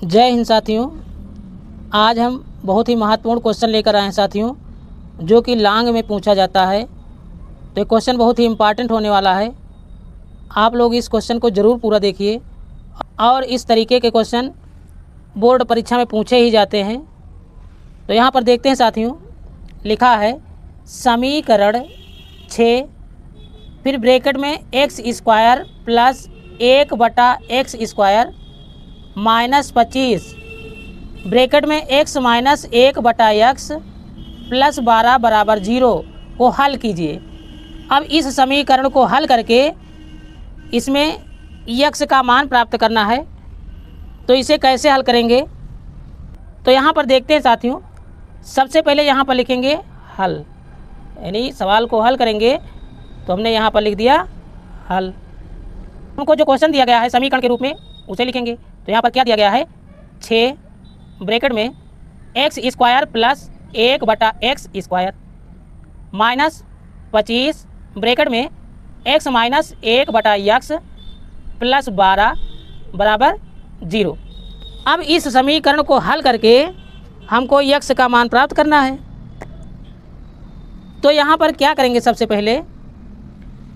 जय हिंद साथियों। आज हम बहुत ही महत्वपूर्ण क्वेश्चन लेकर आए हैं साथियों, जो कि लॉन्ग में पूछा जाता है। तो ये क्वेश्चन बहुत ही इम्पॉर्टेंट होने वाला है। आप लोग इस क्वेश्चन को ज़रूर पूरा देखिए। और इस तरीके के क्वेश्चन बोर्ड परीक्षा में पूछे ही जाते हैं। तो यहाँ पर देखते हैं साथियों, लिखा है समीकरण 6 फिर ब्रैकेट में x square plus 1/x² minus 25 bracket में x माइनस 1/x प्लस 12 बराबर 0 को हल कीजिए। अब इस समीकरण को हल करके इसमें x का मान प्राप्त करना है। तो इसे कैसे हल करेंगे, तो यहाँ पर देखते हैं साथियों। सबसे पहले यहाँ पर लिखेंगे हल, यानी सवाल को हल करेंगे। तो हमने यहाँ पर लिख दिया हल। हमको जो क्वेश्चन दिया गया है समीकरण के रूप में उसे लिखेंगे। तो यहाँ पर क्या दिया गया है, 6 ब्रैकेट में x² plus 1/x² minus 25 bracket में x माइनस 1/x प्लस 12 बराबर 0। अब इस समीकरण को हल करके हमको x का मान प्राप्त करना है। तो यहाँ पर क्या करेंगे, सबसे पहले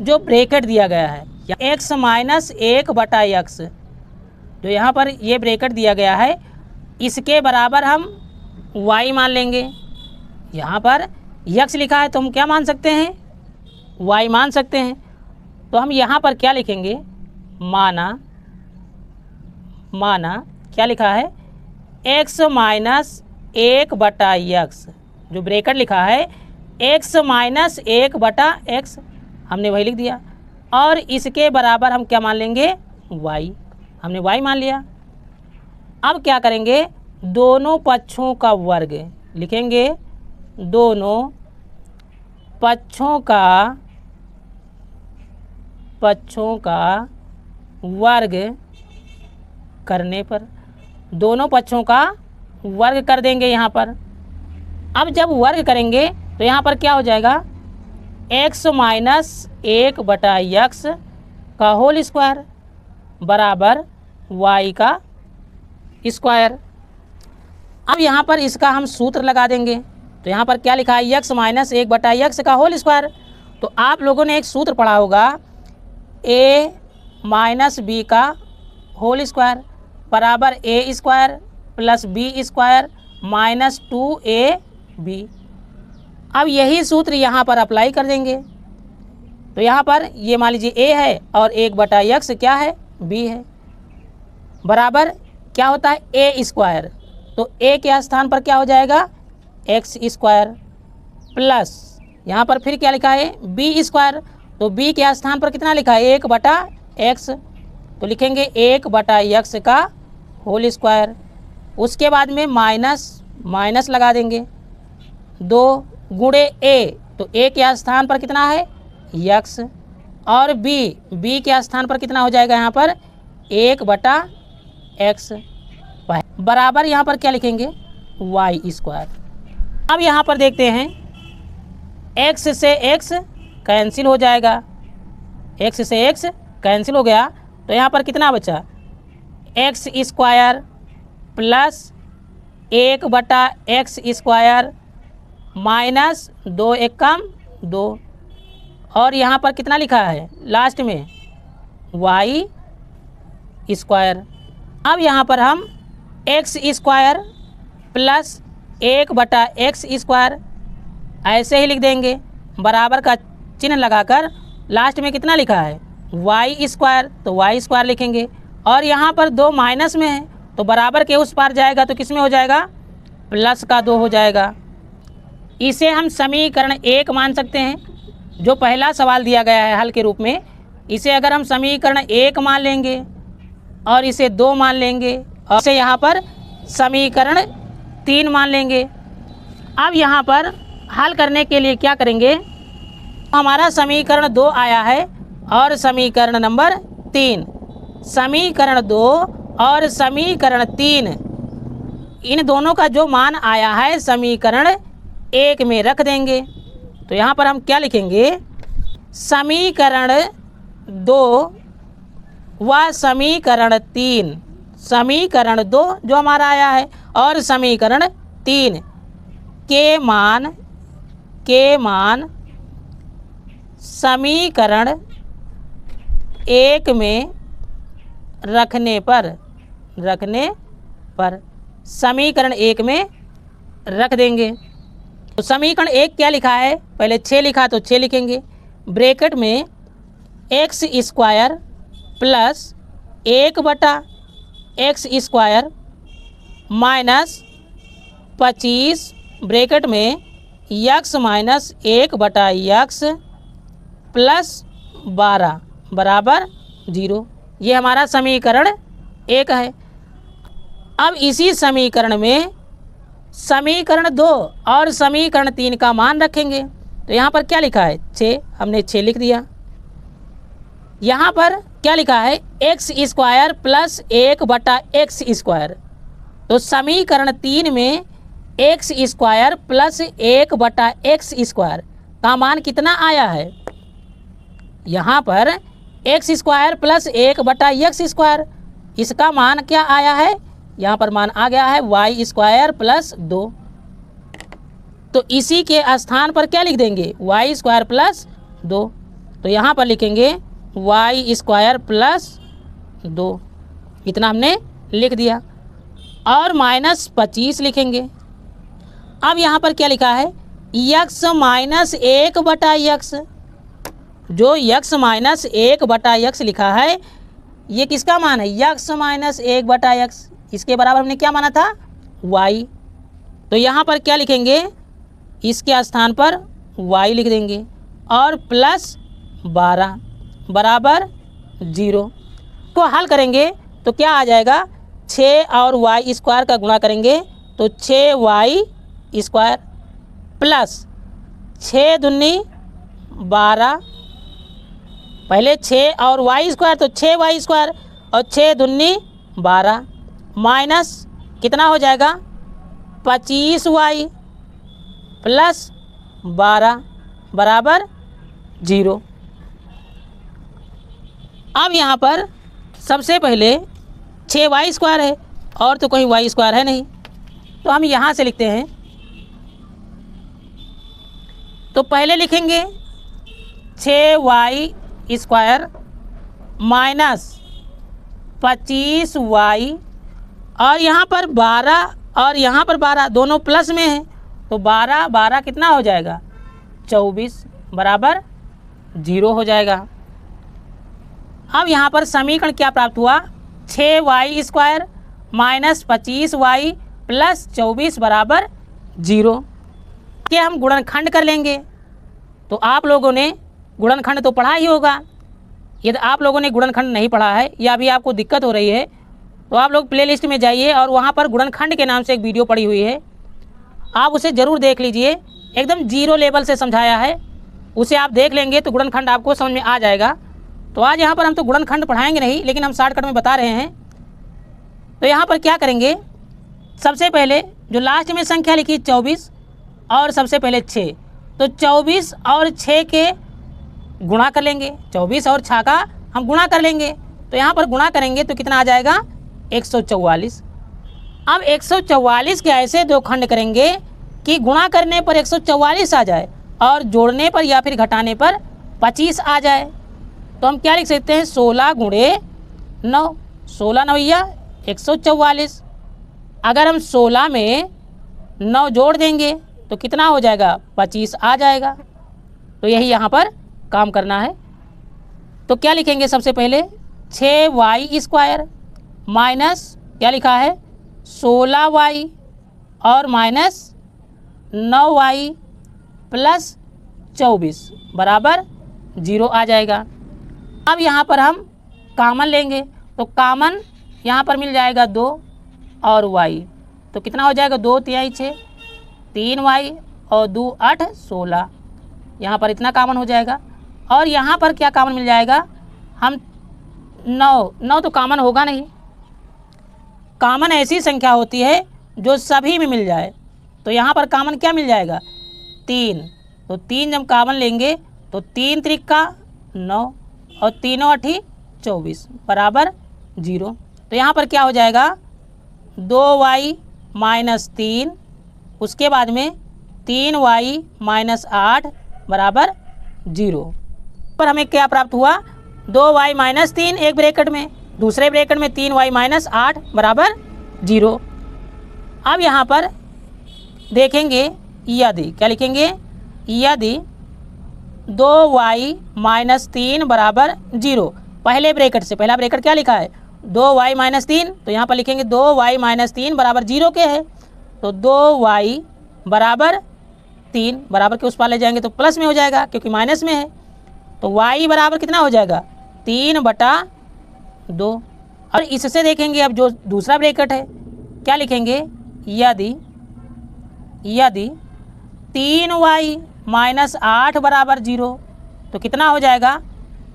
जो ब्रैकेट दिया गया है x माइनस 1/x, जो यहाँ पर ये ब्रैकेट दिया गया है, इसके बराबर हम y मान लेंगे। यहाँ पर x लिखा है तो हम क्या मान सकते हैं, y मान सकते हैं। तो हम यहाँ पर क्या लिखेंगे, माना क्या लिखा है, x माइनस 1/x, जो ब्रैकेट लिखा है x माइनस 1/x हमने वही लिख दिया। और इसके बराबर हम क्या मान लेंगे, y, हमने y मान लिया। अब क्या करेंगे, दोनों पक्षों का वर्ग लिखेंगे। दोनों पक्षों का वर्ग करने पर, दोनों पक्षों का वर्ग कर देंगे यहाँ पर। अब जब वर्ग करेंगे तो यहाँ पर क्या हो जाएगा, x माइनस 1/x का होल स्क्वायर बराबर y का स्क्वायर। अब यहाँ पर इसका हम सूत्र लगा देंगे। तो यहाँ पर क्या लिखा है, x माइनस 1/x का होल स्क्वायर। तो आप लोगों ने एक सूत्र पढ़ा होगा, a माइनस b का होल स्क्वायर बराबर a² plus b² minus 2ab। अब यही सूत्र यहाँ पर अप्लाई कर देंगे। तो यहाँ पर ये मान लीजिए a है और 1/x क्या है, b है, बराबर क्या होता है a²। तो a के स्थान पर क्या हो जाएगा, x² प्लस यहाँ पर फिर क्या लिखा है, b²। तो b के स्थान पर कितना लिखा है, 1/x। तो लिखेंगे 1/x का होल स्क्वायर। उसके बाद में माइनस लगा देंगे, 2 गुणे a। तो a के स्थान पर कितना है, x, और b के स्थान पर कितना हो जाएगा, यहाँ पर 1/x बराबर यहाँ पर क्या लिखेंगे, y²। अब यहाँ पर देखते हैं, x से x कैंसिल हो जाएगा, x से x कैंसिल हो गया। तो यहाँ पर कितना बचा, x² प्लस 1/x² माइनस 2 1 कम 2, और यहाँ पर कितना लिखा है लास्ट में, y²। अब यहाँ पर हम x² प्लस 1/x² ऐसे ही लिख देंगे, बराबर का चिन्ह लगाकर लास्ट में कितना लिखा है, y²। तो y² लिखेंगे। और यहाँ पर 2 माइनस में है तो बराबर के उस पार जाएगा तो किस में हो जाएगा, प्लस का 2 हो जाएगा। इसे हम समीकरण 1 मान सकते हैं, जो पहला सवाल दिया गया है हल के रूप में। इसे अगर हम समीकरण 1 मान लेंगे और इसे 2 मान लेंगे और इसे यहाँ पर समीकरण 3 मान लेंगे। अब यहाँ पर हल करने के लिए क्या करेंगे, हमारा समीकरण 2 आया है और समीकरण नंबर 3, समीकरण 2 और समीकरण 3, इन दोनों का जो मान आया है समीकरण 1 में रख देंगे। तो यहाँ पर हम क्या लिखेंगे, समीकरण 2 व समीकरण 3 समीकरण 2 जो हमारा आया है और समीकरण 3 के मान समीकरण 1 में रखने पर समीकरण 1 में रख देंगे। तो समीकरण 1 क्या लिखा है, पहले 6 लिखा तो 6 लिखेंगे, ब्रैकेट में x square plus 1/x² minus 25 bracket में x माइनस 1/x प्लस 12 बराबर 0। ये हमारा समीकरण 1 है। अब इसी समीकरण में समीकरण 2 और समीकरण 3 का मान रखेंगे। तो यहाँ पर क्या लिखा है 6, हमने 6 लिख दिया। यहाँ पर क्या लिखा है x² प्लस 1/x²। तो समीकरण 3 में x² प्लस 1/x² का मान कितना आया है, यहाँ पर x² प्लस 1/x², इसका मान क्या आया है, यहाँ पर मान आ गया है y² प्लस 2। तो इसी के स्थान पर क्या लिख देंगे y² प्लस 2। तो यहाँ पर लिखेंगे y² प्लस 2, इतना हमने लिख दिया और माइनस 25 लिखेंगे। अब यहाँ पर क्या लिखा है x माइनस 1/x। जो x माइनस 1/x लिखा है ये किसका मान है, x माइनस 1/x, इसके बराबर हमने क्या माना था y। तो यहाँ पर क्या लिखेंगे, इसके स्थान पर y लिख देंगे और प्लस 12 बराबर 0 को हल करेंगे तो क्या आ जाएगा, 6 और y² का गुणा करेंगे तो 6y² प्लस 6 दूनी 12, पहले 6 और y² तो 6y² और 6 दूनी 12 माइनस कितना हो जाएगा 25y प्लस 12 बराबर 0। अब यहाँ पर सबसे पहले 6y² है और तो कोई y² है नहीं, तो हम यहाँ से लिखते हैं। तो पहले लिखेंगे 6y² माइनस 25y और यहाँ पर 12 और यहाँ पर 12 दोनों प्लस में है, तो 12 कितना हो जाएगा 24 बराबर 0 हो जाएगा। अब यहाँ पर समीकरण क्या प्राप्त हुआ, 6y² माइनस 25y प्लस 24 बराबर 0 के हम गुणनखंड कर लेंगे। तो आप लोगों ने गुणनखंड तो पढ़ा ही होगा। यदि आप लोगों ने गुणनखंड नहीं पढ़ा है या अभी आपको दिक्कत हो रही है तो आप लोग प्लेलिस्ट में जाइए और वहाँ पर गुणनखंड के नाम से एक वीडियो पड़ी हुई है, आप उसे ज़रूर देख लीजिए। एकदम 0 लेवल से समझाया है, उसे आप देख लेंगे तो गुणनखंड आपको समझ में आ जाएगा। तो आज यहाँ पर हम तो गुणनखंड पढ़ाएंगे नहीं, लेकिन हम शॉर्टकट में बता रहे हैं। तो यहाँ पर क्या करेंगे, सबसे पहले जो लास्ट में संख्या लिखी 24 और सबसे पहले 6, तो 24 और 6 के गुणा कर लेंगे, 24 और 6 का हम गुणा कर लेंगे। तो यहाँ पर गुणा करेंगे तो कितना आ जाएगा 144। अब 144 के ऐसे दो खंड करेंगे कि गुणा करने पर 144 आ जाए और जोड़ने पर या फिर घटाने पर 25 आ जाए। तो हम क्या लिख सकते हैं 16 गुणे 9, 16 9 144। अगर हम 16 में 9 जोड़ देंगे तो कितना हो जाएगा 25 आ जाएगा। तो यही यहाँ पर काम करना है। तो क्या लिखेंगे सबसे पहले 6y² माइनस क्या लिखा है 16y और माइनस 9y प्लस 24 बराबर 0 आ जाएगा। अब यहाँ पर हम कामन लेंगे तो कामन यहाँ पर मिल जाएगा 2 और y, तो कितना हो जाएगा 2 3 6, 3y और 2 8 16, यहाँ पर इतना कामन हो जाएगा। और यहाँ पर क्या कामन मिल जाएगा, हम 9 तो कामन होगा नहीं, कामन ऐसी संख्या होती है जो सभी में मिल जाए। तो यहाँ पर कामन क्या मिल जाएगा 3, तो 3 जब कामन लेंगे तो 3 त्रिक का 9 और 3 8 24 बराबर 0। तो यहाँ पर क्या हो जाएगा 2y माइनस 3, उसके बाद में 3y माइनस 8 बराबर 0। पर हमें क्या प्राप्त हुआ 2y माइनस 3 एक ब्रैकेट में, दूसरे ब्रैकेट में 3y माइनस 8 बराबर 0। अब यहाँ पर देखेंगे यदि क्या लिखेंगे, यदि 2y माइनस 3 बराबर 0, पहले ब्रैकेट से, पहला ब्रैकेट क्या लिखा है 2y माइनस 3, तो यहाँ पर लिखेंगे 2y माइनस 3 बराबर 0 के है, तो 2y बराबर 3 बराबर के उस पार ले जाएंगे तो प्लस में हो जाएगा क्योंकि माइनस में है, तो y बराबर कितना हो जाएगा 3/2। और इससे देखेंगे अब जो दूसरा ब्रैकेट है क्या लिखेंगे, यदि 3y माइनस 8 बराबर 0, तो कितना हो जाएगा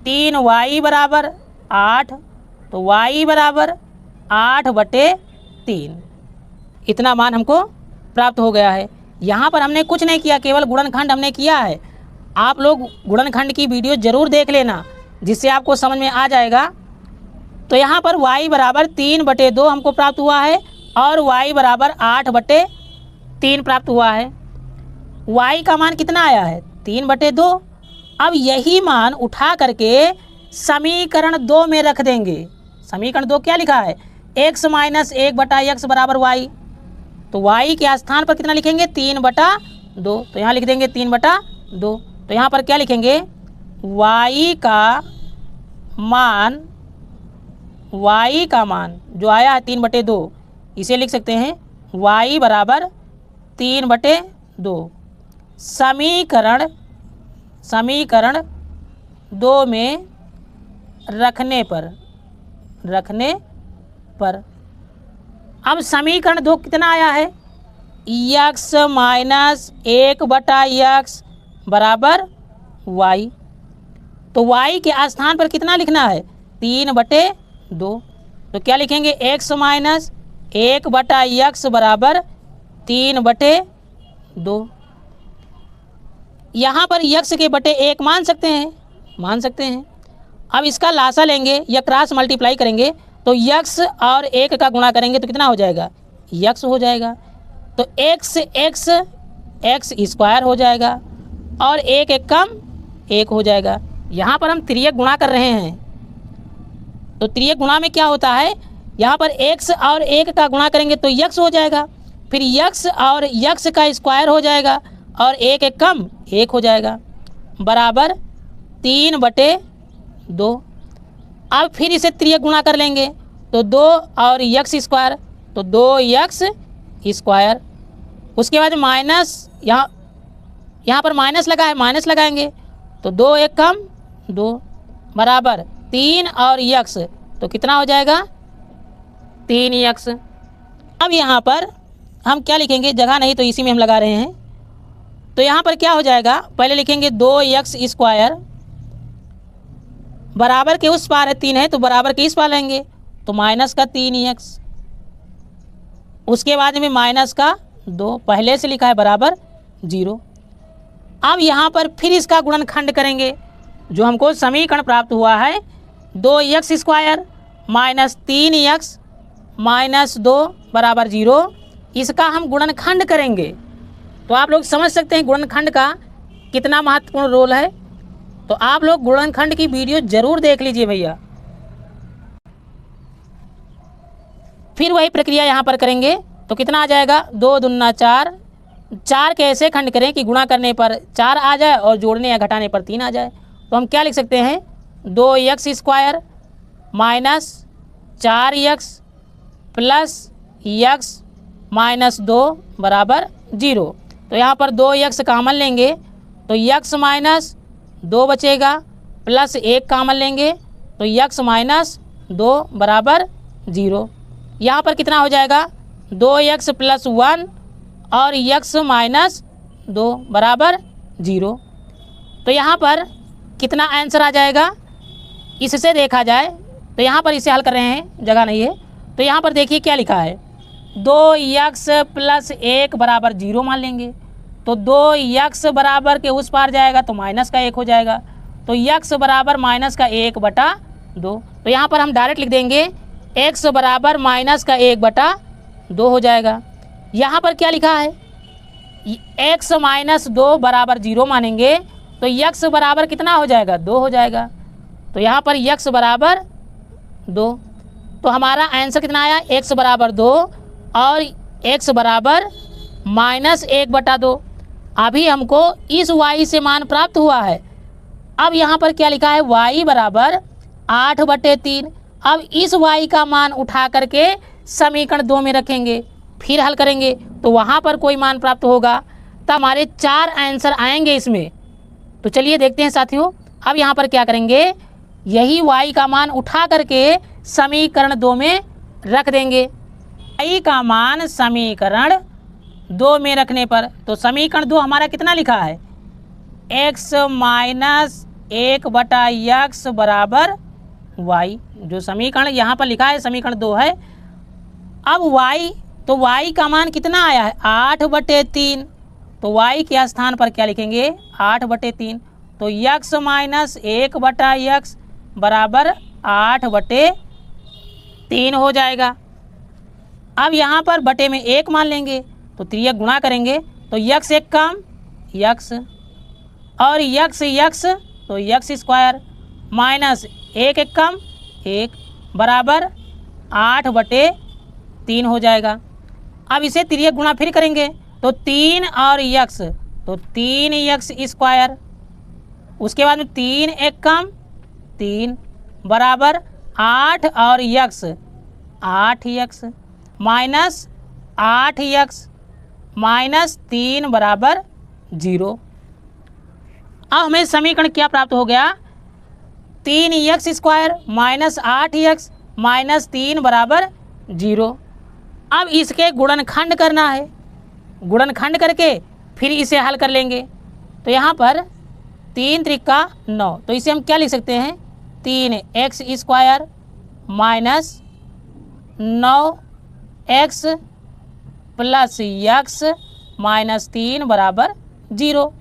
3y बराबर 8, तो y बराबर 8/3, इतना मान हमको प्राप्त हो गया है। यहाँ पर हमने कुछ नहीं किया, केवल गुणनखंड हमने किया है। आप लोग गुणनखंड की वीडियो ज़रूर देख लेना जिससे आपको समझ में आ जाएगा। तो यहाँ पर y बराबर 3/2 हमको प्राप्त हुआ है और y बराबर 8/3 प्राप्त हुआ है। y का मान कितना आया है 3/2। अब यही मान उठा करके समीकरण 2 में रख देंगे। समीकरण 2 क्या लिखा है, x माइनस 1/x बराबर y, तो y के स्थान पर कितना लिखेंगे 3/2, तो यहाँ लिख देंगे 3/2। तो यहाँ पर क्या लिखेंगे y का मान जो आया है 3/2, इसे लिख सकते हैं y बराबर 3/2। समीकरण 2 में रखने पर अब समीकरण 2 कितना आया है, x माइनस 1/x बराबर y, तो y के स्थान पर कितना लिखना है 3/2, तो क्या लिखेंगे x माइनस 1/x बराबर 3/2। यहाँ पर x के बटे 1 मान सकते हैं। अब इसका लासा लेंगे या क्रॉस मल्टीप्लाई करेंगे तो x और 1 का गुणा करेंगे तो कितना हो जाएगा x हो जाएगा, तो x स्क्वायर हो जाएगा और 1 1 कम 1 हो जाएगा। यहाँ पर हम त्रियक गुणा कर रहे हैं, तो त्रियक गुणा में क्या होता है, यहाँ पर x और 1 का गुणा करेंगे तो x हो जाएगा, फिर x और x का स्क्वायर हो जाएगा और 1 1 कम 1 हो जाएगा बराबर 3/2। अब फिर इसे त्रियक गुणा कर लेंगे तो 2 और x स्क्वायर, तो 2x स्क्वायर, उसके बाद माइनस, यहाँ पर माइनस लगा है, माइनस लगाएंगे तो 2 1 कम 2 बराबर 3 और x, तो कितना हो जाएगा 3x। अब यहाँ पर हम क्या लिखेंगे, जगह नहीं तो इसी में हम लगा रहे हैं, तो यहाँ पर क्या हो जाएगा, पहले लिखेंगे 2x स्क्वायर बराबर के उस पार है 3 है तो बराबर के इस पार लेंगे तो माइनस का 3x, उसके बाद में माइनस का 2, पहले से लिखा है बराबर 0। अब यहाँ पर फिर इसका गुणनखंड करेंगे, जो हमको समीकरण प्राप्त हुआ है 2x square minus 3x minus 2 बराबर 0, इसका हम गुणनखंड करेंगे। तो आप लोग समझ सकते हैं गुणनखंड का कितना महत्वपूर्ण रोल है। तो आप लोग गुणनखंड की वीडियो ज़रूर देख लीजिए भैया। फिर वही प्रक्रिया यहाँ पर करेंगे तो कितना आ जाएगा 2 दूना 4, 4 के ऐसे खंड करें कि गुणा करने पर 4 आ जाए और जोड़ने या घटाने पर 3 आ जाए। तो हम क्या लिख सकते हैं 2x square minus 4x plus x minus 2 बराबर 0। तो यहाँ पर 2x कामन लेंगे तो x माइनस 2 बचेगा, प्लस 1 कामन लेंगे तो x माइनस 2 बराबर 0। यहाँ पर कितना हो जाएगा 2x प्लस 1 और x माइनस 2 बराबर 0। तो यहाँ पर कितना आंसर आ जाएगा, इससे देखा जाए तो यहाँ पर इसे हल कर रहे हैं, जगह नहीं है, तो यहाँ पर देखिए क्या लिखा है 2x प्लस 1 बराबर 0 मान लेंगे, तो 2x बराबर के उस पार जाएगा तो माइनस का 1 हो जाएगा, तो x बराबर माइनस का 1/2। तो यहाँ पर हम डायरेक्ट लिख देंगे x बराबर माइनस का 1/2 हो जाएगा। यहाँ पर क्या लिखा है, x माइनस 2 बराबर 0 मानेंगे तो x बराबर कितना हो जाएगा, 2 हो जाएगा। तो यहाँ पर x बराबर 2, तो हमारा आंसर कितना आया, x बराबर 2 और x बराबर माइनस 1/2। अभी हमको इस y से मान प्राप्त हुआ है। अब यहाँ पर क्या लिखा है, y बराबर 8/3। अब इस y का मान उठा करके समीकरण 2 में रखेंगे, फिर हल करेंगे तो वहाँ पर कोई मान प्राप्त होगा। तो हमारे 4 आंसर आएंगे इसमें। तो चलिए देखते हैं साथियों, अब यहाँ पर क्या करेंगे, यही y का मान उठा करके समीकरण 2 में रख देंगे। y का मान समीकरण 2 में रखने पर, तो समीकरण 2 हमारा कितना लिखा है, x माइनस 1/x बराबर y। जो समीकरण यहाँ पर लिखा है समीकरण 2 है। अब y, तो y का मान कितना आया है, 8/3। तो y के स्थान पर क्या लिखेंगे, 8/3। तो x माइनस 1/x बराबर 8/3 हो जाएगा। अब यहाँ पर बटे में 1 मान लेंगे तो 3 गुणा करेंगे तो x एक कम x और x तो x स्क्वायर माइनस 1 एक कम 1 बराबर 8/3 हो जाएगा। अब इसे 3 गुणा फिर करेंगे तो 3 और x तो 3x स्क्वायर, उसके बाद में 3 एक कम 3 बराबर 8 और x 8x minus 8x minus 3 बराबर 0। अब हमें समीकरण क्या प्राप्त हो गया, 3x square minus 8x minus 3 बराबर 0। अब इसके गुणनखंड करना है, गुणनखंड करके फिर इसे हल कर लेंगे। तो यहाँ पर 3 त्रिका 9, तो इसे हम क्या लिख सकते हैं, 3x square minus 9x plus x minus 3 बराबर 0।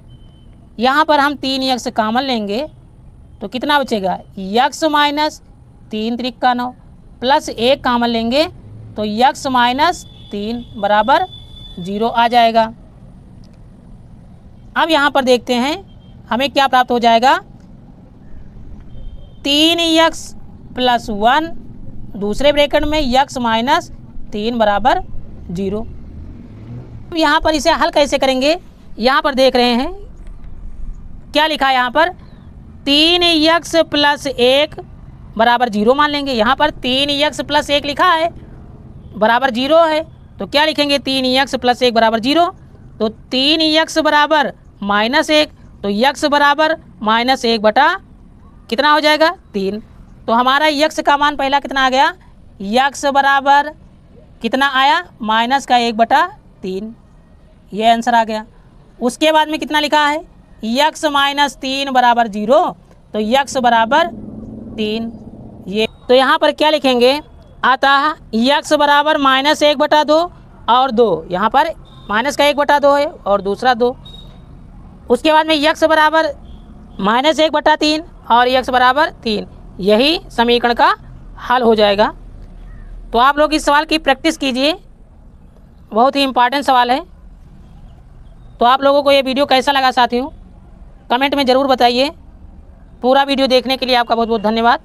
यहाँ पर हम 3x कॉमन लेंगे तो कितना बचेगा, x minus 3 Trika 9 plus 1 common लेंगे तो x माइनस 3 बराबर 0 आ जाएगा। अब यहाँ पर देखते हैं हमें क्या प्राप्त हो जाएगा, 3x प्लस 1 दूसरे ब्रैकेट में x माइनस 3 बराबर 0। अब यहाँ पर इसे हल कैसे करेंगे, यहाँ पर देख रहे हैं क्या लिखा है, यहाँ पर 3x प्लस 1 बराबर 0 मान लेंगे। यहाँ पर 3x प्लस 1 लिखा है बराबर 0 है, तो क्या लिखेंगे, 3x प्लस 1 बराबर 0। तो 3x बराबर माइनस 1, तो x बराबर माइनस 1 बटा कितना हो जाएगा, 3। तो हमारा x का मान पहला कितना आ गया, x बराबर कितना आया, माइनस का 1/3, ये आंसर आ गया। उसके बाद में कितना लिखा है, x माइनस 3 बराबर 0, तो x बराबर 3। ये तो यहाँ पर क्या लिखेंगे, अतः x बराबर माइनस 1/2 और 2, यहाँ पर माइनस का 1/2 है और दूसरा 2। उसके बाद में x बराबर माइनस 1/3 और x बराबर 3, यही समीकरण का हल हो जाएगा। तो आप लोग इस सवाल की प्रैक्टिस कीजिए, बहुत ही इम्पॉर्टेंट सवाल है। तो आप लोगों को ये वीडियो कैसा लगा साथियों, कमेंट में ज़रूर बताइए। पूरा वीडियो देखने के लिए आपका बहुत बहुत धन्यवाद।